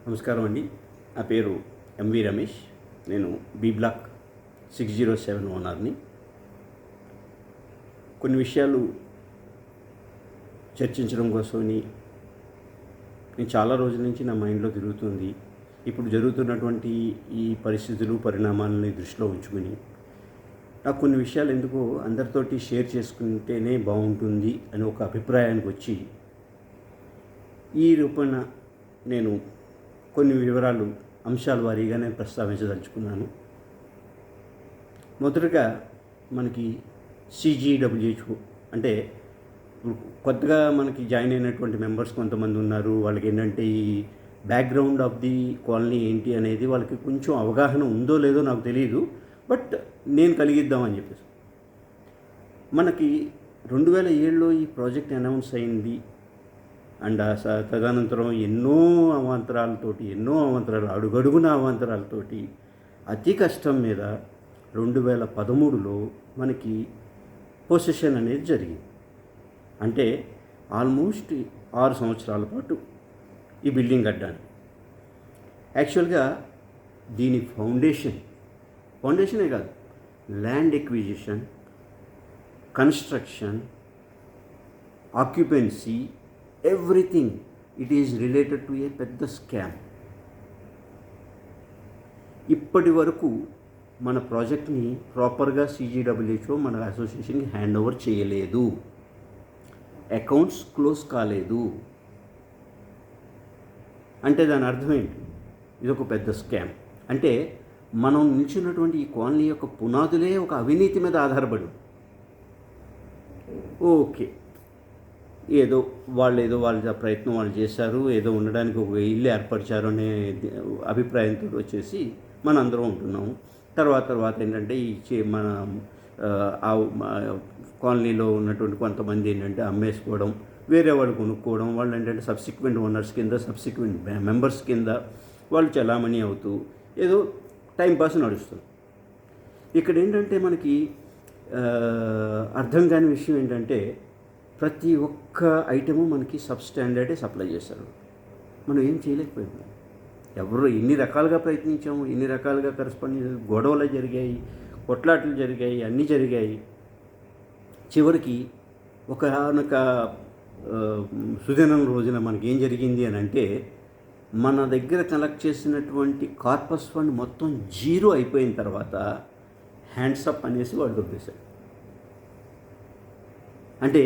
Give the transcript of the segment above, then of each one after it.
నమస్కారం అండి. నా పేరు ఎంవి రమేష్. నేను బి బ్లాక్ 607 ఓనర్ని. కొన్ని విషయాలు చర్చించడం కోసమని నేను చాలా రోజుల నుంచి నా మైండ్లో తిరుగుతుంది. ఇప్పుడు జరుగుతున్నటువంటి ఈ పరిస్థితులు, పరిణామాలని దృష్టిలో ఉంచుకుని నాకు కొన్ని విషయాలు ఎందుకో అందరితోటి షేర్ చేసుకుంటేనే బాగుంటుంది అని ఒక అభిప్రాయానికి వచ్చి ఈ రూపణ నేను కొన్ని వివరాలు అంశాల వారీగా నేను ప్రస్తావించదలుచుకున్నాను. మొదటగా మనకి సిజిడబ్ల్యూహెచ్ఓ అంటే కొత్తగా మనకి జాయిన్ అయినటువంటి మెంబర్స్ కొంతమంది ఉన్నారు. వాళ్ళకి ఏంటంటే ఈ బ్యాక్గ్రౌండ్ ఆఫ్ ది కాలనీ ఏంటి అనేది వాళ్ళకి కొంచెం అవగాహన ఉందో లేదో నాకు తెలియదు. బట్ నేను కలిగిద్దామని చెప్పేసి మనకి 2007లో ఈ ప్రాజెక్ట్ అనౌన్స్ అయింది. అండ్ తదనంతరం ఎన్నో అవాంతరాలు అడుగడుగున అవాంతరాలతోటి అతి కష్టం మీద 2013లో మనకి పొసెషన్ అనేది జరిగింది. అంటే ఆల్మోస్ట్ 6 సంవత్సరాల పాటు ఈ బిల్డింగ్ కట్టడానికి. యాక్చువల్గా దీని ఫౌండేషనే కాదు, land acquisition, construction, occupancy, everything it is related to a పెద్ద స్కామ్. ఇప్పటి వరకు మన ప్రాజెక్ట్ని ప్రాపర్గా సిజిడబ్ల్యూహెచ్ఓ మన అసోసియేషన్కి హ్యాండ్ ఓవర్ చేయలేదు. అకౌంట్స్ క్లోజ్ కాలేదు. అంటే దాని అర్థం ఏంటి? ఇది ఒక పెద్ద స్కామ్. అంటే మనం నిల్చున్నటువంటి ఈ కాలనీ యొక్క పునాదులే ఒక అవినీతి మీద ఆధారపడి. ఓకే, వాళ్ళ ప్రయత్నం వాళ్ళు చేశారు, ఏదో ఉండడానికి ఒక ఇల్లు ఏర్పరిచారు అనే అభిప్రాయంతో వచ్చేసి మనందరం ఉంటున్నాము. తర్వాత ఏంటంటే మన కాలనీలో ఉన్నటువంటి కొంతమంది ఏంటంటే అమ్మేసుకోవడం, వేరే వాళ్ళు కొనుక్కోవడం, వాళ్ళు ఏంటంటే సబ్సిక్వెంట్ ఓనర్స్ కింద, సబ్సిక్వెంట్ మెంబర్స్ కింద వాళ్ళు చలామణి అవుతూ ఏదో టైంపాస్ నడుస్తుంది. ఇక్కడ ఏంటంటే మనకి అర్థం కాని విషయం ఏంటంటే ప్రతి ఒక్క ఐటము మనకి సబ్స్టాండర్డే సప్లై చేస్తారు. మనం ఏం చేయలేకపోయాము. ఎవరు ఎన్ని రకాలుగా ప్రయత్నించాము, ఎన్ని రకాలుగా కరెస్పాండింగ్ గొడవలు జరిగాయి, కొట్లాటలు జరిగాయి, అన్నీ జరిగాయి. చివరికి ఒకనొక సుదినం రోజున మనకి ఏం జరిగింది అని అంటే మన దగ్గర కలెక్ట్ చేసినటువంటి కార్పస్ ఫండ్ మొత్తం 0 అయిపోయిన తర్వాత హ్యాండ్స్ అప్ అనేసి వాడు దొబ్బేశాడు. అంటే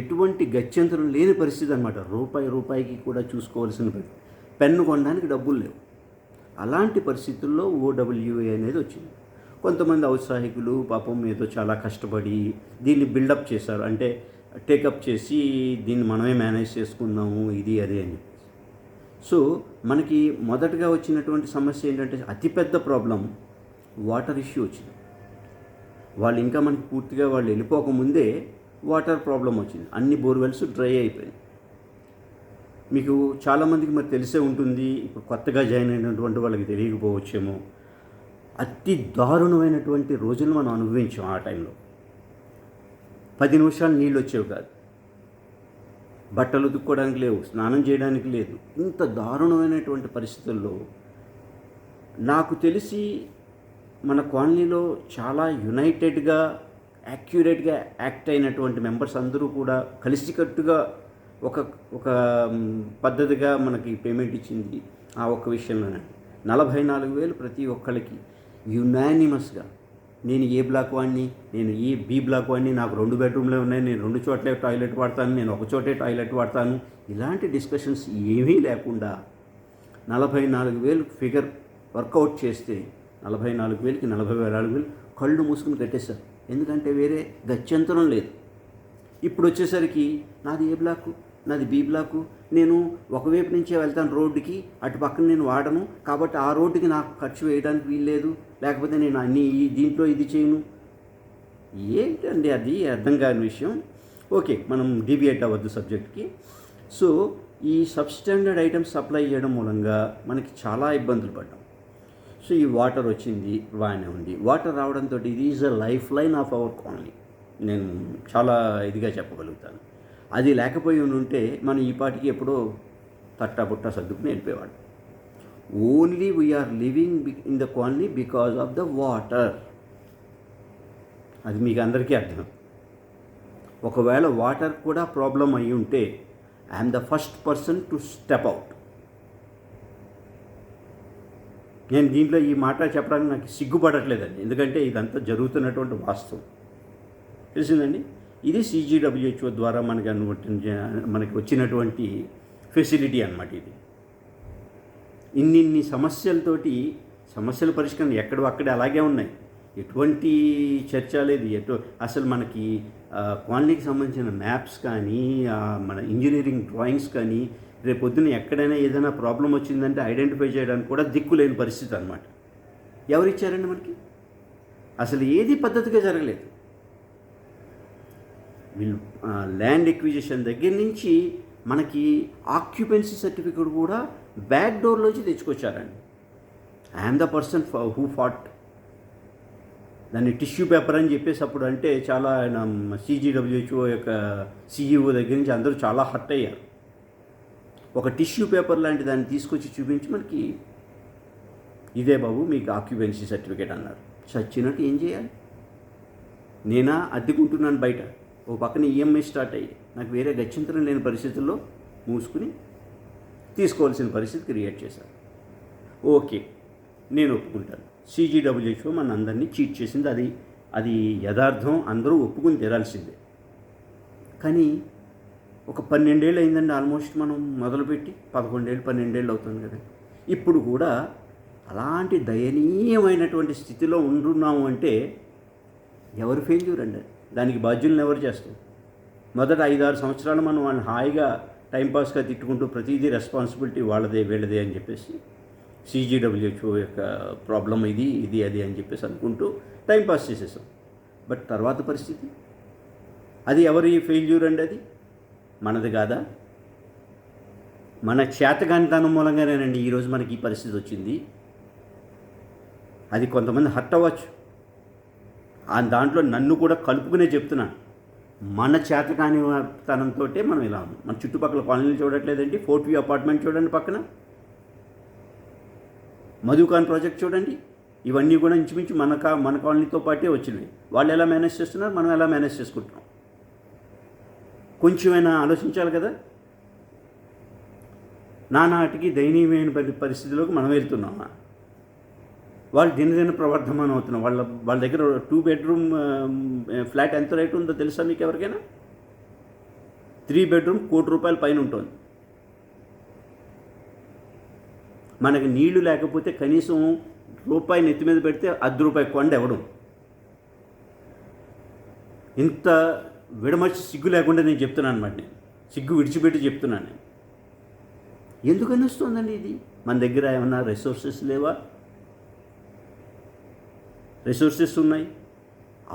ఎటువంటి గత్యంతరం లేని పరిస్థితి అనమాట. రూపాయికి కూడా చూసుకోవాల్సిన పెన్ను కొనడానికి డబ్బులు లేవు. అలాంటి పరిస్థితుల్లో ఓడబ్ల్యూఏ అనేది వచ్చింది. కొంతమంది ఔత్సాహికులు పాపం ఏదో చాలా కష్టపడి దీన్ని బిల్డప్ చేశారు. అంటే టేకప్ చేసి దీన్ని మనమే మేనేజ్ చేసుకుందాము, ఇది అది అని. సో మనకి మొదటగా వచ్చినటువంటి సమస్య ఏంటంటే అతిపెద్ద ప్రాబ్లం వాటర్ ఇష్యూ వచ్చింది. వాళ్ళు ఇంకా మనకి పూర్తిగా వాళ్ళు వెళ్ళిపోకముందే వాటర్ ప్రాబ్లం వచ్చింది. అన్ని బోర్వెల్స్ డ్రై అయిపోయినాయి. మీకు చాలామందికి మరి తెలిసే ఉంటుంది, ఇప్పుడు కొత్తగా జాయిన్ అయినటువంటి వాళ్ళకి తెలియకపోవచ్చేమో. అతి దారుణమైనటువంటి రోజులు మనం అనుభవించాం. ఆ టైంలో 10 నిమిషాలు నీళ్ళు వచ్చేవి కాదు, బట్టలు ఉతుక్కోవడానికి లేవు, స్నానం చేయడానికి లేదు. ఇంత దారుణమైనటువంటి పరిస్థితుల్లో నాకు తెలిసి మన కాలనీలో చాలా యునైటెడ్గా, యాక్యురేట్గా యాక్ట్ అయినటువంటి మెంబర్స్ అందరూ కూడా కలిసికట్టుగా ఒక పద్ధతిగా మనకి పేమెంట్ ఇచ్చింది. ఆ ఒక్క విషయంలోనే 44,000 ప్రతి ఒక్కరికి యునానిమస్గా. నేను ఏ బ్లాక్ వాడిని, నేను ఈ బి బ్లాక్ వాడిని, నాకు 2 బెడ్రూమ్లే ఉన్నాయి, నేను 2 చోట్లే టాయిలెట్ వాడతాను, నేను ఒక చోటే టాయిలెట్ వాడతాను, ఇలాంటి డిస్కషన్స్ ఏమీ లేకుండా 44,000 ఫిగర్ వర్కౌట్ చేస్తే 44,000కి 44,000 కళ్ళు మూసుకుని కట్టేశారు. ఎందుకంటే వేరే గత్యంతరం లేదు. ఇప్పుడు వచ్చేసరికి నాది ఏ బ్లాకు, నాది బి బ్లాకు, నేను ఒకవైపు నుంచే వెళ్తాను రోడ్డుకి, అటు పక్కన నేను వాడను, కాబట్టి ఆ రోడ్డుకి నాకు ఖర్చు వేయడానికి వీల్లేదు, లేకపోతే నేను అన్నీ దీంట్లో ఇది చేయను. ఏంటండి అది అర్థం కాని విషయం. ఓకే, మనం డీవియేట్ అవ్వద్దు సబ్జెక్ట్కి. సో ఈ సబ్స్టాండర్డ్ ఐటమ్స్ సప్లై చేయడం మూలంగా మనకి చాలా ఇబ్బందులు పడ్డాం. సో ఈ వాటర్ వచ్చింది, బాగానే ఉంది. వాటర్ రావడంతో ఇది is a life line of our colony. నేను చాలా ఇదిగా చెప్పగలుగుతాను. అది లేకపోయి ఉంటే మనం ఈ పాటికి ఎప్పుడో తట్టా బుట్ట సర్దుకుని వెళ్ళిపోయేవాడు. Only we're living in the colony because of the water. అది మీకు అందరికీ అర్థం. ఒకవేళ వాటర్ కూడా ప్రాబ్లం అయి ఉంటే I'm the first person to step out. నేను దీంట్లో ఈ మాట చెప్పడానికి నాకు సిగ్గుపడట్లేదండి, ఎందుకంటే ఇదంతా జరుగుతున్నటువంటి వాస్తవం. తెలిసిందండి. ఇది CGWHO ద్వారా మనకి వచ్చినటువంటి ఫెసిలిటీ అన్నమాట. ఇది ఇన్ని సమస్యలతోటి సమస్యల పరిష్కారం ఎక్కడో అక్కడే అలాగే ఉన్నాయి, ఎటువంటి చర్చ లేదు. అసలు మనకి కాలనీకి సంబంధించిన మ్యాప్స్ కానీ మన ఇంజనీరింగ్ డ్రాయింగ్స్ కానీ రేపొద్దున ఎక్కడైనా ఏదైనా ప్రాబ్లం వచ్చిందంటే ఐడెంటిఫై చేయడానికి కూడా దిక్కులేని పరిస్థితి అన్నమాట. ఎవరిచ్చారండి మనకి? అసలు ఏది పద్ధతిగా జరగలేదు. వీళ్ళు ల్యాండ్ ఎక్విజిషన్ దగ్గర నుంచి మనకి ఆక్యుపెన్సీ సర్టిఫికేట్ కూడా బ్యాక్ డోర్లోంచి తెచ్చుకొచ్చారండి. I'm the person who fought. దాన్ని టిష్యూ పేపర్ అని చెప్పేసి అప్పుడు అంటే చాలా CGWHO యొక్క CEO దగ్గర నుంచి అందరూ చాలా హర్ట్ అయ్యారు. ఒక టిష్యూ పేపర్ లాంటి దాన్ని తీసుకొచ్చి చూపించి మనకి ఇదే బాబు మీకు ఆక్యుపెన్సీ సర్టిఫికేట్ అన్నారు. చచ్చినట్టు ఏం చేయాలి? నేనా అద్దెకుంటున్నాను బయట, ఓ పక్కన EMI స్టార్ట్ అయ్యి నాకు వేరే గత్యంతరం లేని పరిస్థితుల్లో మూసుకుని తీసుకోవాల్సిన పరిస్థితి క్రియేట్ చేశారు. ఓకే, నేను ఒప్పుకుంటాను. CGWHO మన అందరినీ చీట్ చేసింది, అది యథార్థం, అందరూ ఒప్పుకుని తీరాల్సిందే. కానీ ఒక 12 ఏళ్ళు అయిందండి ఆల్మోస్ట్ మనం మొదలుపెట్టి, 11 ఏళ్ళు 12 ఏళ్ళు అవుతుంది కదా. ఇప్పుడు కూడా అలాంటి దయనీయమైనటువంటి స్థితిలో ఉంటున్నాము అంటే ఎవరు ఫెయిల్యూర్ అండి? దానికి బాధ్యులను ఎవరు చేస్తాం? మొదట 5-6 సంవత్సరాలు మనం వాళ్ళని హాయిగా టైంపాస్గా తిట్టుకుంటూ ప్రతిదీ రెస్పాన్సిబిలిటీ వాళ్ళదే వీళ్ళదే అని చెప్పేసి CGWHO యొక్క ప్రాబ్లం ఇది అది అని చెప్పేసి అనుకుంటూ టైంపాస్ చేసేసాం. బట్ తర్వాత పరిస్థితి అది ఎవరి ఫెయిల్యూర్ అండి? అది మనది కాదా? మన చేతగానితనం మూలంగానేనండి ఈరోజు మనకి ఈ పరిస్థితి వచ్చింది. అది కొంతమంది హర్ట్ అవ్వచ్చు, దాంట్లో నన్ను కూడా కలుపుకునే చెప్తున్నాను. మన చేతకానితనంతో మనం ఇలా ఉన్నాం. మన చుట్టుపక్కల కాలనీలు చూడట్లేదండి. ఫోర్ట్ వ్యూ అపార్ట్మెంట్ చూడండి, పక్కన మధుకాన్ ప్రాజెక్ట్ చూడండి. ఇవన్నీ కూడా ఇంచుమించు మన కాలనీతో పాటే వచ్చినవి. వాళ్ళు ఎలా మేనేజ్ చేస్తున్నారు, మనం ఎలా మేనేజ్ చేసుకుంటున్నాం? కొంచెమైనా ఆలోచించాలి కదా. నానాటికి దయనీయమైన పరిస్థితిలోకి మనం వెళ్తున్నామా? వాళ్ళు దినదిన ప్రవర్ధమానం అవుతున్నాం. వాళ్ళ దగ్గర 2 bedroom ఫ్లాట్ ఎంత రేటు ఉందో తెలుసా మీకు ఎవరికైనా? 3 bedroom ₹1 కోటి పైన ఉంటుంది. మనకి నీళ్లు లేకపోతే కనీసం రూపాయి నెత్తి మీద పెడితే ₹10 కొండ ఇవ్వడం. ఇంత విడమర్చి సిగ్గు లేకుండా నేను చెప్తున్నాను అన్నమాట. నేను సిగ్గు విడిచిపెట్టి చెప్తున్నాను. నేను ఎందుకని వస్తుందండి ఇది? మన దగ్గర ఏమన్నా రిసోర్సెస్ లేవా? రిసోర్సెస్ ఉన్నాయి.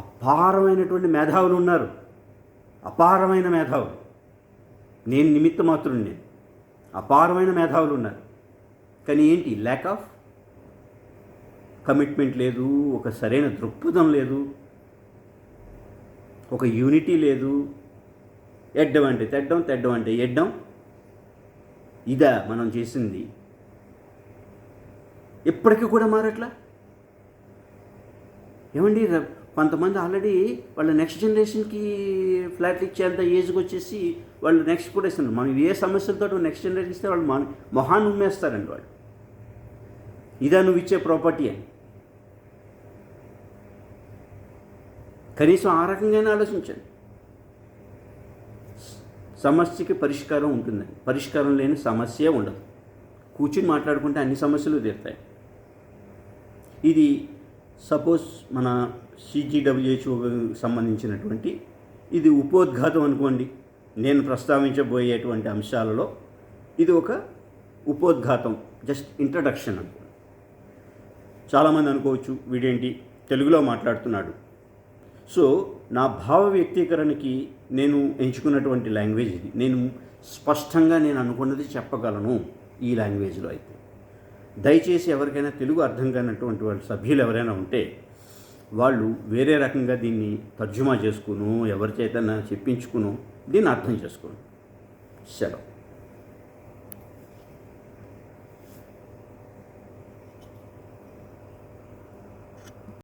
అపారమైనటువంటి మేధావులు ఉన్నారు, అపారమైన మేధావులు. నేను నిమిత్త మాత్రుని. నేను అపారమైన మేధావులు ఉన్నారు. కానీ ఏంటి? ల్యాక్ ఆఫ్ కమిట్మెంట్ లేదు, ఒక సరైన దృక్పథం లేదు, ఒక యూనిటీ లేదు. ఎడ్డం అంటే తెడ్డం, తెడ్డం అంటే ఎడ్డం. ఇదా మనం చేసింది? ఎప్పటికీ కూడా మారట్లా. ఏమండి, కొంతమంది ఆల్రెడీ వాళ్ళ నెక్స్ట్ జనరేషన్కి ఫ్లాట్లు ఇచ్చేంత ఏజ్కి వచ్చేసి వాళ్ళు నెక్స్ట్ కూడా ఇస్తున్నారు. మనం ఏ సమస్యలతో నెక్స్ట్ జనరేషన్ ఇస్తే వాళ్ళు మొహాన్ని ఉమ్మేస్తారండి. వాళ్ళు ఇదా నువ్వు ఇచ్చే ప్రాపర్టీ అని. కనీసం ఆ రకంగానే ఆలోచించండి. సమస్యకి పరిష్కారం ఉంటుందండి. పరిష్కారం లేని సమస్య ఉండదు. కూర్చుని మాట్లాడుకుంటే అన్ని సమస్యలు తీరుతాయి. ఇది సపోజ్ మన CGWHO సంబంధించినటువంటి ఇది ఉపోద్ఘాతం అనుకోండి. నేను ప్రస్తావించబోయేటువంటి అంశాలలో ఇది ఒక ఉపోద్ఘాతం, జస్ట్ ఇంట్రడక్షన్ అనుకోండి. చాలామంది అనుకోవచ్చు వీడేంటి తెలుగులో మాట్లాడుతున్నాడు. సో నా భావ వ్యక్తీకరణకి నేను ఎంచుకున్నటువంటి లాంగ్వేజ్ ఇది. నేను స్పష్టంగా నేను అనుకున్నది చెప్పగలను ఈ లాంగ్వేజ్లో. అయితే దయచేసి ఎవరికైనా తెలుగు అర్థం కానటువంటి వాళ్ళ సభ్యులు ఎవరైనా ఉంటే వాళ్ళు వేరే రకంగా దీన్ని తర్జుమా చేసుకును, ఎవరి చేతనా చెప్పించుకును దీన్ని అర్థం చేసుకోను. సెలవు.